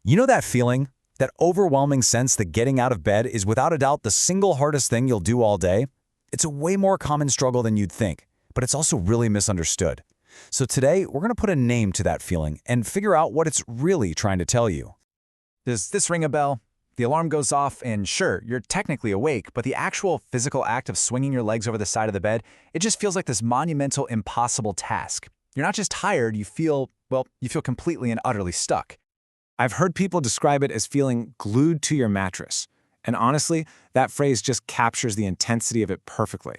You know that feeling? That overwhelming sense that getting out of bed is without a doubt the single hardest thing you'll do all day? It's a way more common struggle than you'd think, but it's also really misunderstood. So today, we're going to put a name to that feeling and figure out what it's really trying to tell you. Does this ring a bell? The alarm goes off and sure, you're technically awake, but the actual physical act of swinging your legs over the side of the bed, it just feels like this monumental, impossible task. You're not just tired, you feel completely and utterly stuck. I've heard people describe it as feeling glued to your mattress. And honestly, that phrase just captures the intensity of it perfectly.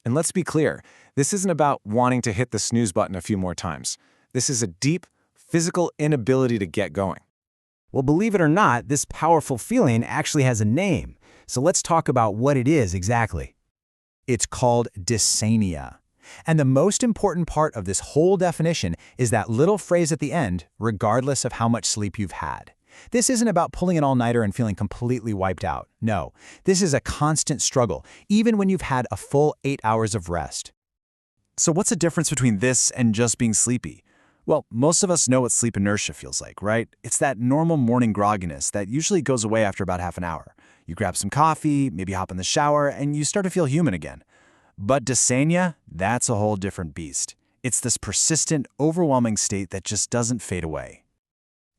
And let's be clear, this isn't about wanting to hit the snooze button a few more times. This is a deep, physical inability to get going. Well, believe it or not, this powerful feeling actually has a name. So let's talk about what it is exactly. It's called dysania. And the most important part of this whole definition is that little phrase at the end, regardless of how much sleep you've had. This isn't about pulling an all-nighter and feeling completely wiped out. No, this is a constant struggle, even when you've had a full 8 hours of rest. So what's the difference between this and just being sleepy? Well, most of us know what sleep inertia feels like, right? It's that normal morning grogginess that usually goes away after about half an hour. You grab some coffee, maybe hop in the shower, and you start to feel human again. But dysania, that's a whole different beast. It's this persistent, overwhelming state that just doesn't fade away.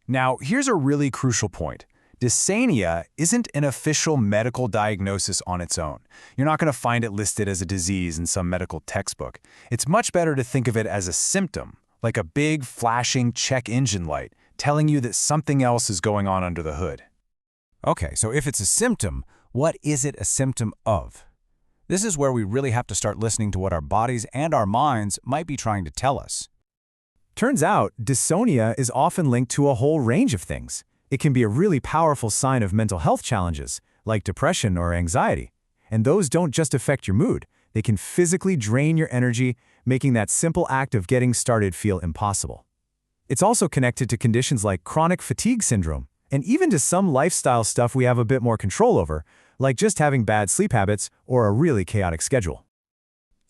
Now, here's a really crucial point. Dysania isn't an official medical diagnosis on its own. You're not going to find it listed as a disease in some medical textbook. It's much better to think of it as a symptom, like a big, flashing check engine light, telling you that something else is going on under the hood. Okay, so if it's a symptom, what is it a symptom of? This is where we really have to start listening to what our bodies and our minds might be trying to tell us. Turns out, dysania is often linked to a whole range of things. It can be a really powerful sign of mental health challenges, like depression or anxiety. And those don't just affect your mood. They can physically drain your energy, making that simple act of getting started feel impossible. It's also connected to conditions like chronic fatigue syndrome, and even to some lifestyle stuff we have a bit more control over, like just having bad sleep habits or a really chaotic schedule.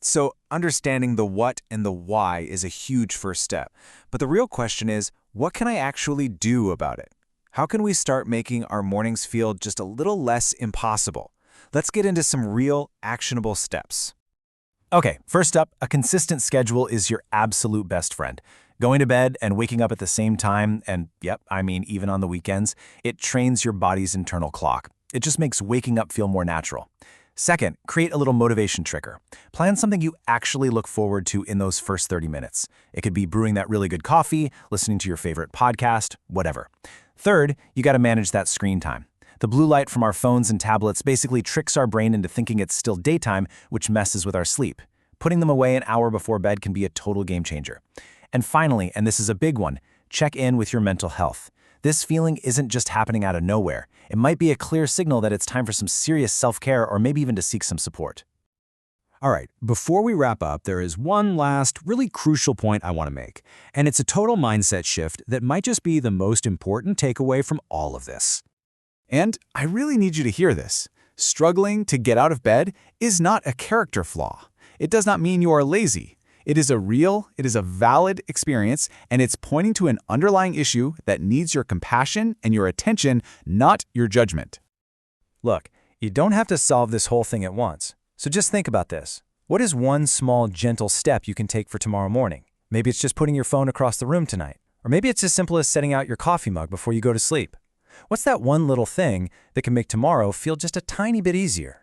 So understanding the what and the why is a huge first step. But the real question is, what can I actually do about it? How can we start making our mornings feel just a little less impossible? Let's get into some real, actionable steps. Okay, first up, a consistent schedule is your absolute best friend. Going to bed and waking up at the same time, and even on the weekends, it trains your body's internal clock. It just makes waking up feel more natural. Second, create a little motivation trigger. Plan something you actually look forward to in those first 30 minutes. It could be brewing that really good coffee, listening to your favorite podcast, whatever. Third, you got to manage that screen time. The blue light from our phones and tablets basically tricks our brain into thinking it's still daytime, which messes with our sleep. Putting them away an hour before bed can be a total game changer. And finally, and this is a big one, check in with your mental health. This feeling isn't just happening out of nowhere. It might be a clear signal that it's time for some serious self-care or maybe even to seek some support. All right, before we wrap up, there is one last, really crucial point I want to make, and it's a total mindset shift that might just be the most important takeaway from all of this. And I really need you to hear this. Struggling to get out of bed is not a character flaw. It does not mean you are lazy. It is a valid experience, and it's pointing to an underlying issue that needs your compassion and your attention, not your judgment. Look, you don't have to solve this whole thing at once. So just think about this. What is one small, gentle step you can take for tomorrow morning? Maybe it's just putting your phone across the room tonight. Or maybe it's as simple as setting out your coffee mug before you go to sleep. What's that one little thing that can make tomorrow feel just a tiny bit easier?